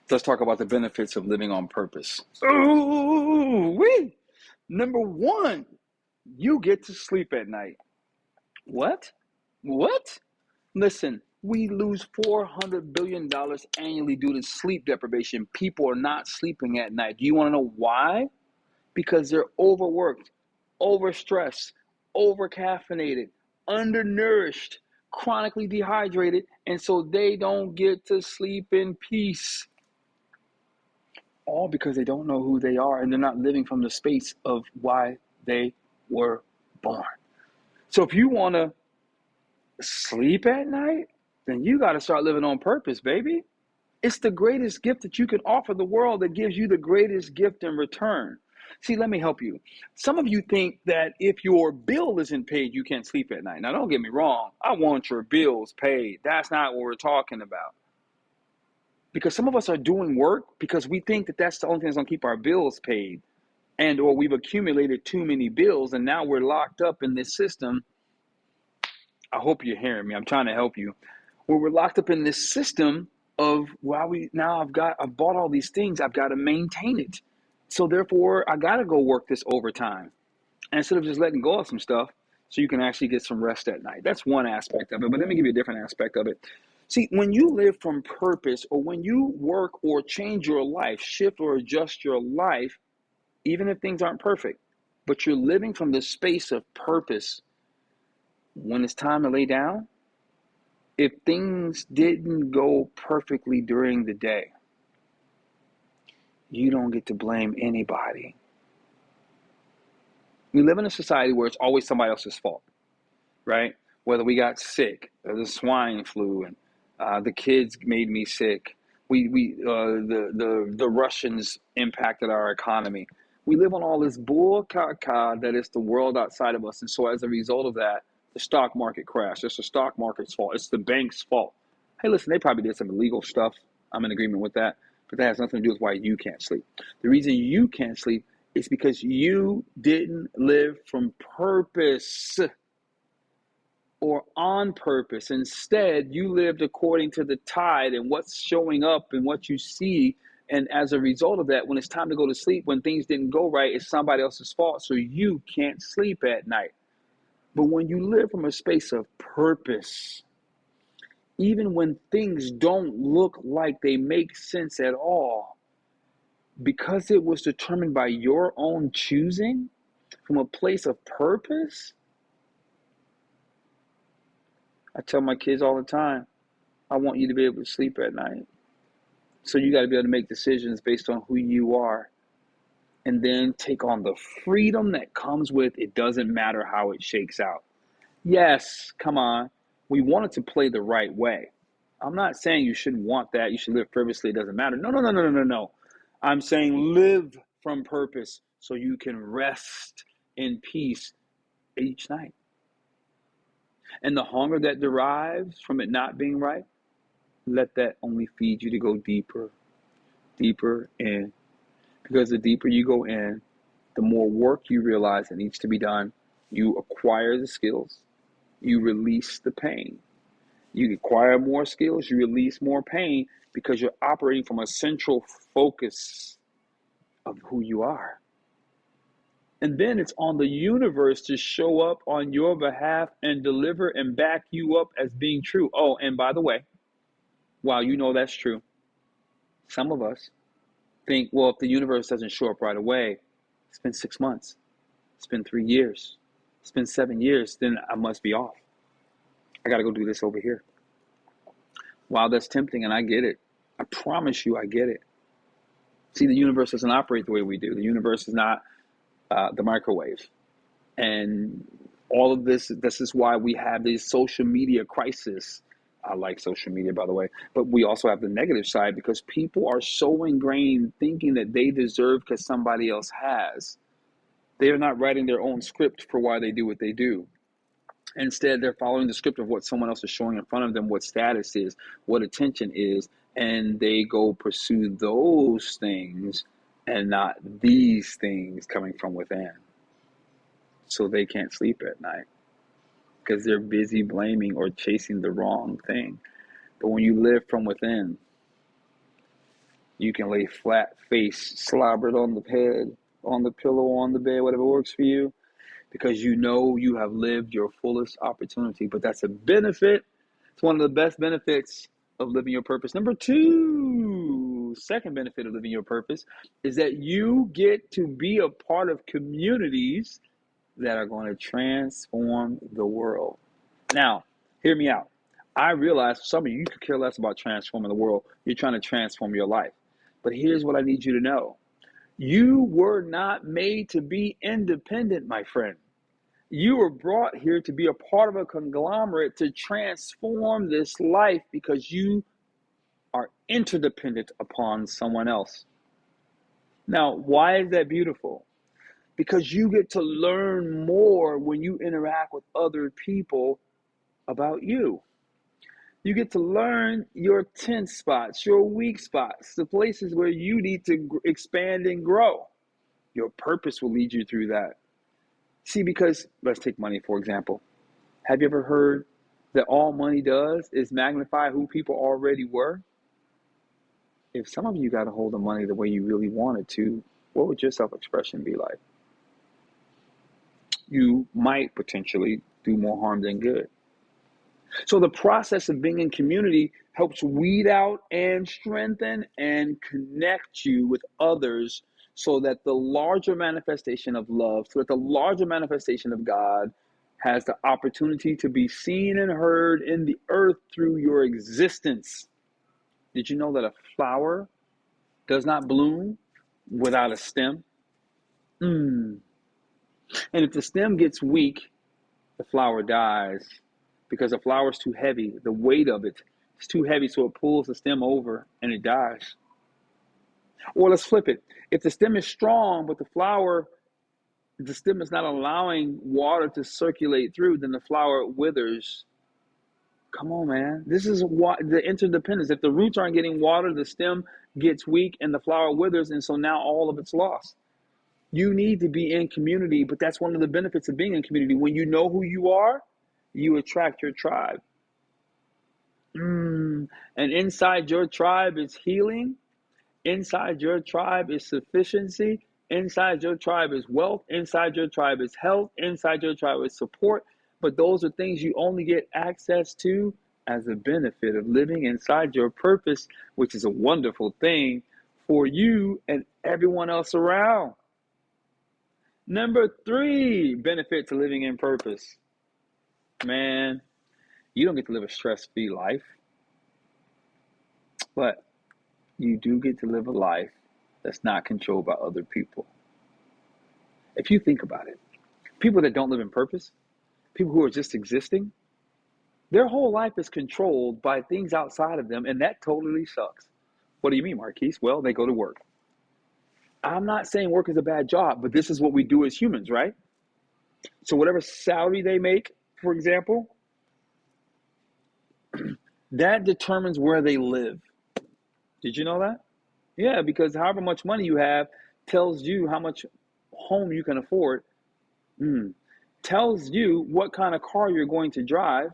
Let's talk about the benefits of living on purpose. Ooh, wee! Number one, you get to sleep at night. What? What? Listen, we lose $400 billion annually due to sleep deprivation. People are not sleeping at night. Do you want to know why? Because they're overworked, overstressed, overcaffeinated, undernourished, chronically dehydrated, and so they don't get to sleep in peace. All because they don't know who they are and they're not living from the space of why they were born. So if you want to sleep at night, then you got to start living on purpose, baby. It's the greatest gift that you can offer the world that gives you the greatest gift in return. See, let me help you. Some of you think that if your bill isn't paid, you can't sleep at night. Now, don't get me wrong. I want your bills paid. That's not what we're talking about. Because some of us are doing work because we think that that's the only thing that's going to keep our bills paid. And or we've accumulated too many bills and now we're locked up in this system. I hope you're hearing me. I'm trying to help you. Where we're locked up in this system of, well, I've bought all these things. I've got to maintain it. So therefore, I got to go work this overtime. And instead of just letting go of some stuff so you can actually get some rest at night. That's one aspect of it. But let me give you a different aspect of it. See, when you live from purpose or when you work or change your life, shift or adjust your life, even if things aren't perfect, but you're living from the space of purpose, when it's time to lay down, if things didn't go perfectly during the day, you don't get to blame anybody. We live in a society where it's always somebody else's fault, right? Whether we got sick, or the swine flu, and the kids made me sick. The Russians impacted our economy. We live on all this bull caca that is the world outside of us, and so as a result of that, the stock market crashed. It's the stock market's fault. It's the bank's fault. Hey, listen, they probably did some illegal stuff. I'm in agreement with that, but that has nothing to do with why you can't sleep. The reason you can't sleep is because you didn't live from purpose or on purpose. Instead, you lived according to the tide and what's showing up and what you see. And as a result of that, when it's time to go to sleep, when things didn't go right, it's somebody else's fault. So you can't sleep at night. But when you live from a space of purpose, even when things don't look like they make sense at all, because it was determined by your own choosing from a place of purpose, I tell my kids all the time, I want you to be able to sleep at night. So you got to be able to make decisions based on who you are and then take on the freedom that comes with it doesn't matter how it shakes out. Yes, come on. We want it to play the right way. I'm not saying you shouldn't want that. You should live frivolously. It doesn't matter. No, no, no, no, no, no, no. I'm saying live from purpose so you can rest in peace each night. And the hunger that derives from it not being right, let that only feed you to go deeper, deeper in. Because the deeper you go in, the more work you realize that needs to be done. You acquire the skills. You release the pain. You acquire more skills. You release more pain because you're operating from a central focus of who you are. And then it's on the universe to show up on your behalf and deliver and back you up as being true. Oh, and by the way, while you know that's true, some of us think, well, if the universe doesn't show up right away, it's been 6 months, it's been 3 years, it's been 7 years, then I must be off. I got to go do this over here. Wow, that's tempting, and I get it. I promise you, I get it. See, the universe doesn't operate the way we do. The universe is not the microwave. And all of this is why we have this social media crisis. I like social media, by the way, but we also have the negative side because people are so ingrained thinking that they deserve because somebody else has. They are not writing their own script for why they do what they do. Instead, they're following the script of what someone else is showing in front of them, what status is, what attention is, and they go pursue those things and not these things coming from within. So they can't sleep at night because they're busy blaming or chasing the wrong thing. But when you live from within, You can lay flat face, slobbered on the head, on the pillow, on the bed, whatever works for you, because you know you have lived your fullest opportunity. But that's a benefit. It's one of the best benefits of living your purpose. Number two, second benefit of living your purpose is that you get to be a part of communities that are going to transform the world. Now, hear me out. I realize some of you could care less about transforming the world. You're trying to transform your life. But here's what I need you to know. You were not made to be independent, my friend. You were brought here to be a part of a conglomerate to transform this life because you are interdependent upon someone else. Now, why is that beautiful? Because you get to learn more when you interact with other people about you. You get to learn your tense spots, your weak spots, the places where you need to expand and grow. Your purpose will lead you through that. See, because let's take money, for example. Have you ever heard that all money does is magnify who people already were? If some of you got a hold of money the way you really wanted to, what would your self-expression be like? You might potentially do more harm than good. So the process of being in community helps weed out and strengthen and connect you with others so that the larger manifestation of love, so that the larger manifestation of God has the opportunity to be seen and heard in the earth through your existence. Did you know that a flower does not bloom without a stem? And if the stem gets weak, the flower dies because the flower is too heavy. The weight of it is too heavy, so it pulls the stem over and it dies. Or let's flip it. If the stem is strong, but the stem is not allowing water to circulate through, then the flower withers. Come on, man. This is what the interdependence. If the roots aren't getting water, the stem gets weak and the flower withers, and so now all of it's lost. You need to be in community, but that's one of the benefits of being in community. When you know who you are, you attract your tribe. And inside your tribe is healing. Inside your tribe is sufficiency. Inside your tribe is wealth. Inside your tribe is health. Inside your tribe is support. But those are things you only get access to as a benefit of living inside your purpose, which is a wonderful thing for you and everyone else around. Number three benefit to living in purpose. Man, you don't get to live a stress-free life, but you do get to live a life that's not controlled by other people. If you think about it, people that don't live in purpose, people who are just existing, their whole life is controlled by things outside of them, and that totally sucks. What do you mean, Marquise? Well, they go to work. I'm not saying work is a bad job, but this is what we do as humans, right? So whatever salary they make, for example, that determines where they live. Did you know that? Yeah, because however much money you have tells you how much home you can afford, tells you what kind of car you're going to drive,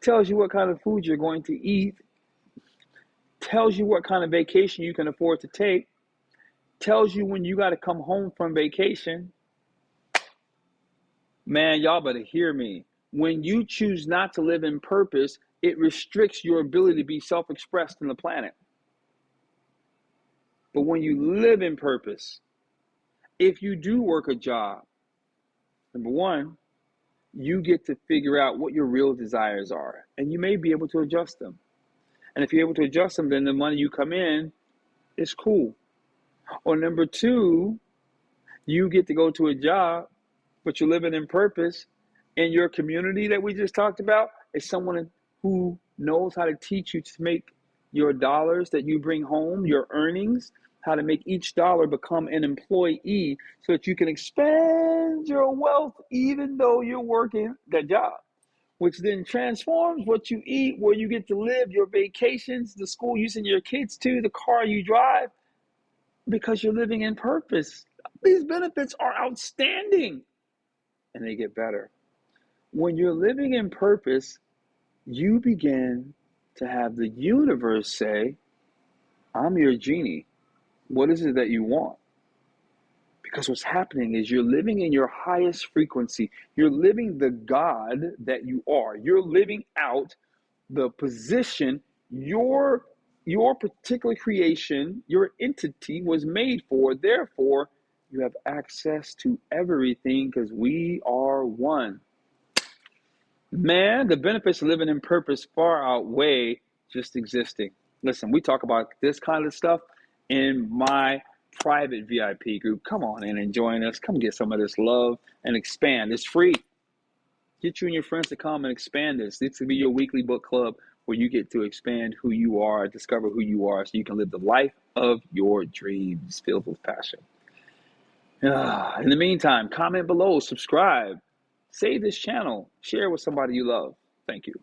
tells you what kind of food you're going to eat, tells you what kind of vacation you can afford to take, tells you when you got to come home from vacation. Man, y'all better hear me. When you choose not to live in purpose, it restricts your ability to be self-expressed in the planet. But when you live in purpose, if you do work a job, number one, you get to figure out what your real desires are, and you may be able to adjust them. And if you're able to adjust them, then the money you come in is cool. Or number two, you get to go to a job, but you're living in purpose, and your community that we just talked about is someone who knows how to teach you to make your dollars that you bring home, your earnings, how to make each dollar become an employee so that you can expand your wealth even though you're working that job, which then transforms what you eat, where you get to live, your vacations, the school you send your kids to, the car you drive, because you're living in purpose. These benefits are outstanding, and they get better. When you're living in purpose, you begin to have the universe say, I'm your genie. What is it that you want? Because what's happening is you're living in your highest frequency. You're living the God that you are. You're living out the position your particular creation, your entity was made for. Therefore, you have access to everything because we are one. Man, the benefits of living in purpose far outweigh just existing. Listen, we talk about this kind of stuff in my private VIP group. Come on in and join us. Come get some of this love and expand. It's free. Get you and your friends to come and expand this. This could be your weekly book club where you get to expand who you are, discover who you are, so you can live the life of your dreams filled with passion. In the meantime, comment below, subscribe, save this channel, share with somebody you love. Thank you.